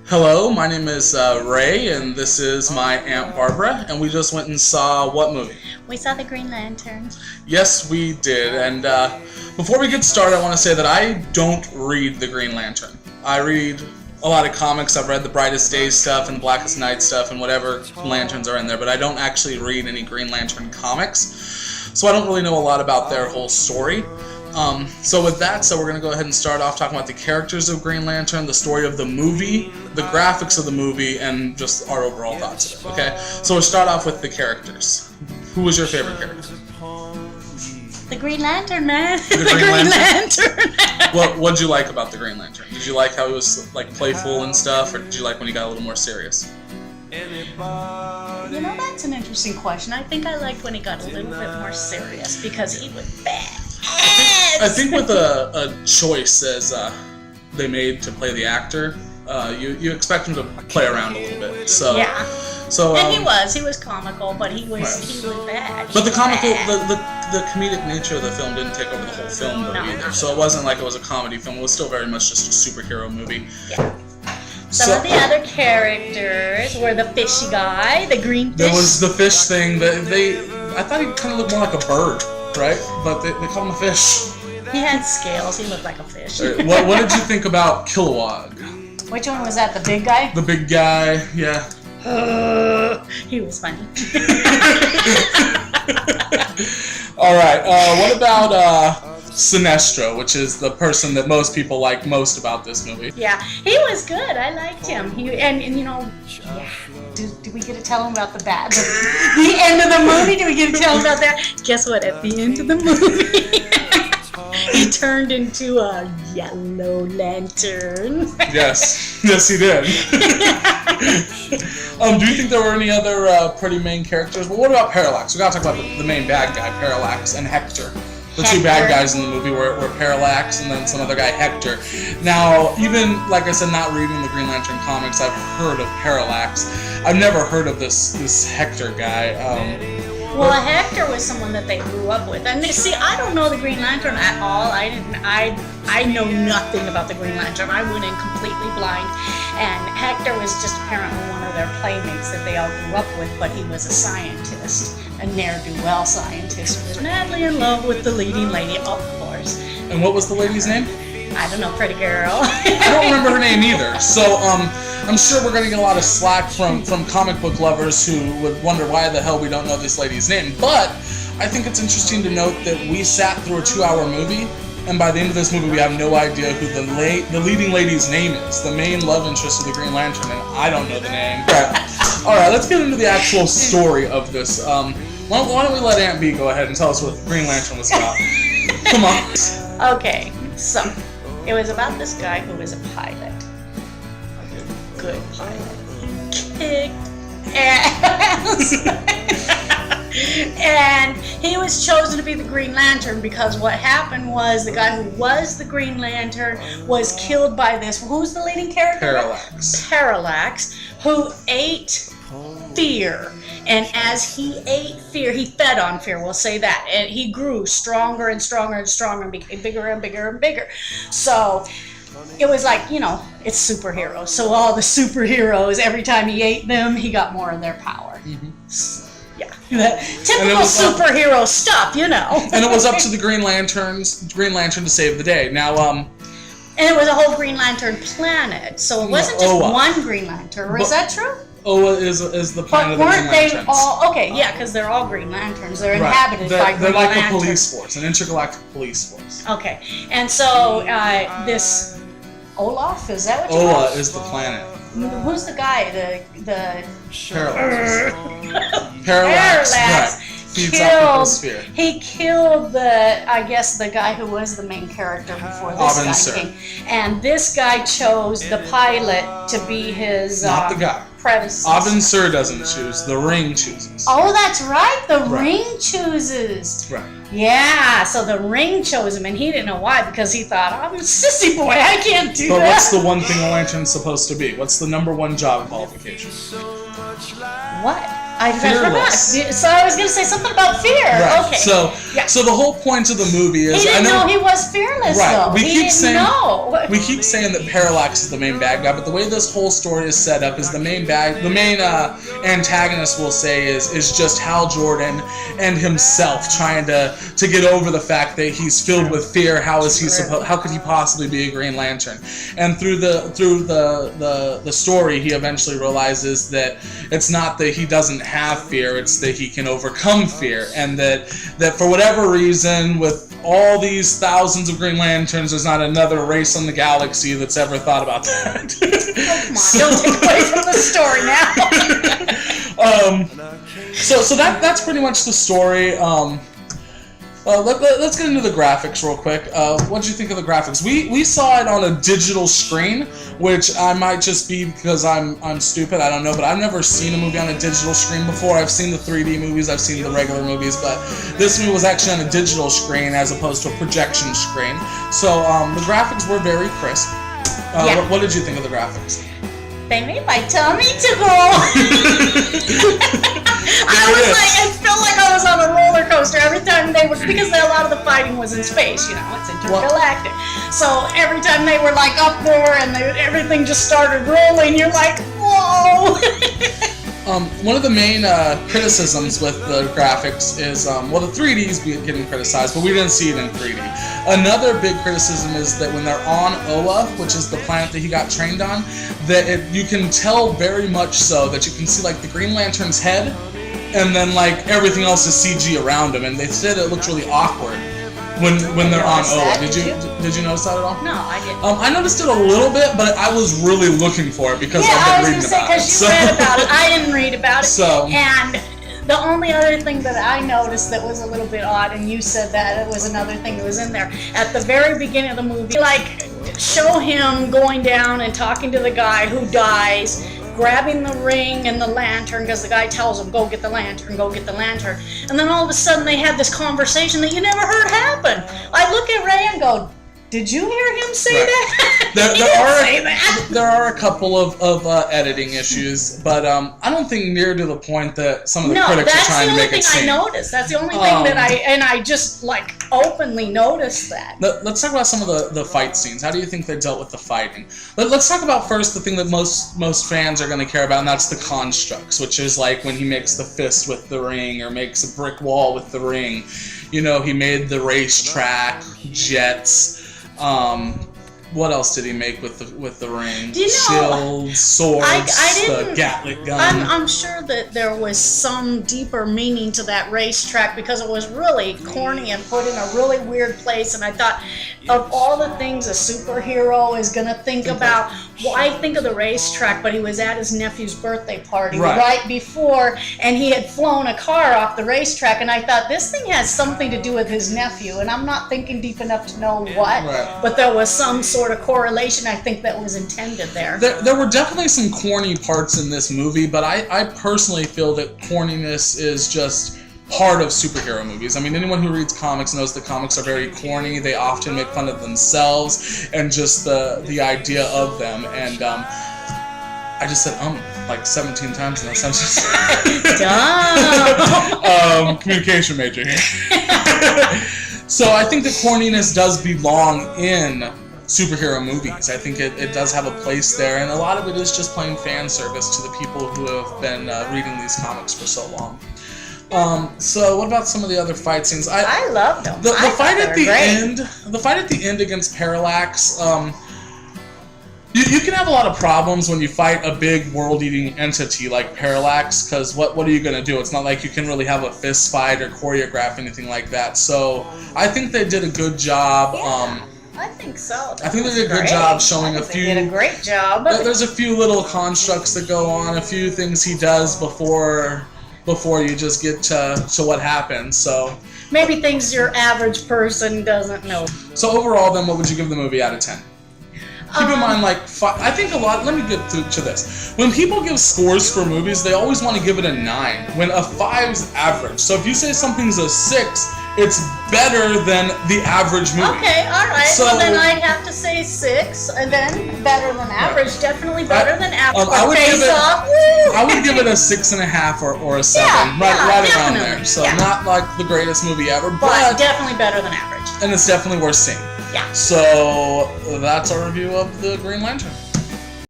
Hello, my name is Ray, and this is my Aunt Barbara, and we just went and saw what movie? We saw the Green Lantern. Yes, we did, and before we get started, I want to say that I don't read the Green Lantern. I read a lot of comics. I've read the Brightest Days stuff and Blackest Night stuff and whatever lanterns are in there, but I don't actually read any Green Lantern comics, so I don't really know a lot about their whole story. So with that, we're going to go ahead and start off talking about the characters of Green Lantern, the story of the movie, the graphics of the movie, and just our overall thoughts of it, okay? So we'll start off with the characters. Who was your favorite character? The Green Lantern, man. The Green Lantern. What did you like about the Green Lantern? Did you like how he was like playful and stuff, or did you like when he got a little more serious? You know, that's an interesting question. I think I liked when he got a little bit more serious because he was bad. I think with a choice as they made to play the actor, you expect him to play around a little bit. So yeah. So and he was comical, but he was bad. But the comedic nature of the film didn't take over the whole film though either. So it wasn't like it was a comedy film. It was still very much just a superhero movie. Yeah. Some of the other characters were the fishy guy, the green fish. There was the fish thing that I thought he kind of looked more like a bird, right? But they called him a fish. He had scales. He looked like a fish. What did you think about Kilowog? Which one was that? The big guy? The big guy, yeah. He was funny. All right. What about Sinestro, which is the person that most people like most about this movie? Yeah, he was good. I liked him. And you know, yeah. Do we get to tell him about the end of the movie? Do we get to tell him about that? Guess what? At the end of the movie, he turned into a yellow lantern. Yes, he did. Do you think there were any other pretty main characters? Well, what about Parallax? We gotta talk about the main bad guy, Parallax, and Hector. The two bad guys in the movie were Parallax and then some other guy, Hector. Now, even, like I said, not reading the Green Lantern comics, I've heard of Parallax. I've never heard of this Hector guy. Well, Hector was someone that they grew up with. And see, I don't know the Green Lantern at all. I know nothing about the Green Lantern. I went in completely blind. And Hector was just apparently one of their playmates that they all grew up with, but he was a scientist, a ne'er-do-well scientist who was madly in love with the leading lady, of course. And what was the lady's name? I don't know, pretty girl. I don't remember her name either. So, I'm sure we're going to get a lot of slack from comic book lovers who would wonder why the hell we don't know this lady's name. But I think it's interesting to note that we sat through a 2-hour movie, and by the end of this movie, we have no idea who the leading lady's name is, the main love interest of the Green Lantern, and I don't know the name. All right, let's get into the actual story of this. Why don't we let Aunt B go ahead and tell us what the Green Lantern was about? Come on. Okay, so it was about this guy who was a pilot. Good pilot. Kicked ass. And he was chosen to be the Green Lantern because what happened was the guy who was the Green Lantern was killed by this. Who's the leading character? Parallax, who ate fear. And as he ate fear, he fed on fear, we'll say that. And he grew stronger and stronger and stronger and became bigger and bigger and bigger. So it was like, you know, it's superheroes. So all the superheroes, every time he ate them, he got more of their power. Mm-hmm. Yeah, typical superhero stuff, you know. And it was up to the Green Lantern to save the day. Now, and it was a whole Green Lantern planet, so it wasn't just one Green Lantern. Is that true? Oa is the planet of the Green Lanterns. But weren't they all okay? Yeah, because they're all Green Lanterns. They're inhabited by Green Lanterns. They're like a police force, an intergalactic police force. Okay, and so this Olaf, is that what you call it? Oa is the planet. Who's the guy? The Parallax. Parallax. Right. Feeds off the sphere. He killed the guy who was the main character before this guy came. And this guy chose the pilot to be his not the guy. Predecessor. Abin Sur doesn't choose. The Ring chooses. Oh, that's right. The Ring chooses. Right. Yeah, so the Ring chose him, and he didn't know why, because he thought, I'm a sissy boy, I can't do that. But what's the one thing a lantern's supposed to be? What's the number one job qualification? What? I forgot. So I was going to say something about fear. Right. Okay. So the whole point of the movie is he didn't know he was fearless. Right. Though. We he keep saying know. we keep saying that Parallax is the main bad guy, but the way this whole story is set up is the main antagonist, we'll say, is just Hal Jordan and himself trying to get over the fact that he's filled with fear. How could he possibly be a Green Lantern? And through the story, he eventually realizes that it's not that he doesn't have fear, it's that he can overcome fear, and that for whatever reason, with all these thousands of Green Lanterns, there's not another race in the galaxy that's ever thought about that. Come on, don't take away from the story now. So that's pretty much the story. Let's get into the graphics real quick. What did you think of the graphics? We saw it on a digital screen, which I might just be because I'm stupid, I don't know, but I've never seen a movie on a digital screen before. I've seen the 3D movies, I've seen the regular movies, but this movie was actually on a digital screen as opposed to a projection screen. So the graphics were very crisp. Yeah. What did you think of the graphics? They made my tummy tickle. I felt like I was on a roller coaster every time because a lot of the fighting was in space, it's intergalactic. So every time they were like up there and everything just started rolling, you're like, whoa. One of the main criticisms with the graphics is, the 3D is getting criticized, but we didn't see it in 3D. Another big criticism is that when they're on Oa, which is the planet that he got trained on, that you can tell very much so that you can see like the Green Lantern's head, and then like everything else is CG around him, and they said it looked really awkward when they're on Oa. Did you notice that at all? No, I didn't. I noticed it a little bit, but I was really looking for it because I've been reading about it. Because you read about it. I didn't read about it. And the only other thing that I noticed that was a little bit odd, and you said that it was another thing that was in there, at the very beginning of the movie, show him going down and talking to the guy who dies, grabbing the ring and the lantern, because the guy tells him, go get the lantern, go get the lantern. And then all of a sudden they had this conversation that you never heard happen. I look at Ray and go, did you hear him say that? There are a couple of editing issues, but I don't think near to the point that some of the critics are trying to make it seem. No, that's the only thing I noticed. That's the only thing that I just openly noticed that. Let's talk about some of the fight scenes. How do you think they dealt with the fighting? Let's talk about first the thing that most fans are going to care about, and that's the constructs, which is like when he makes the fist with the ring or makes a brick wall with the ring. He made the racetrack, jets. What else did he make with the ring? Shields, swords, the Gatling gun. I'm sure that there was some deeper meaning to that racetrack because it was really corny and put in a really weird place. And I thought, of all the things a superhero is going to think about, I think of the racetrack, but he was at his nephew's birthday party right before, and he had flown a car off the racetrack. And I thought, this thing has something to do with his nephew. And I'm not thinking deep enough to know what, but there was some sort of correlation I think that was intended there. There were definitely some corny parts in this movie, but I personally feel that corniness is just part of superhero movies. I mean, anyone who reads comics knows that comics are very corny. They often make fun of themselves and just the idea of them. And I just said like 17 times in that sentence. Communication major here. So I think that corniness does belong in superhero movies. I think it does have a place there, and a lot of it is just plain fan service to the people who have been reading these comics for so long. So what about some of the other fight scenes? I loved them. The fight at the end against Parallax. You can have a lot of problems when you fight a big world-eating entity like Parallax, because what are you going to do? It's not like you can really have a fist fight or choreograph anything like that. So I think they did a good job. Yeah. I think so. I think they did a good job showing a few. They did a great job. There's a few little constructs that go on, a few things he does before you just get to what happens. So maybe things your average person doesn't know. So overall, then, what would you give the movie out of 10? Keep in mind, I think a lot. Let me get to this. When people give scores for movies, they always want to give it a 9, when a 5's average. So if you say something's a 6, it's better than the average movie. Okay, all right. So- well, then I'd have to say 6, and then better than average. Definitely better than average. I would give Face it- Off. Woo! I would give it a 6.5 or a 7, Yeah, right around definitely. there. So Yeah. not like the greatest movie ever, but but definitely better than average. and it's definitely worth seeing. Yeah. So that's our review of the Green Lantern.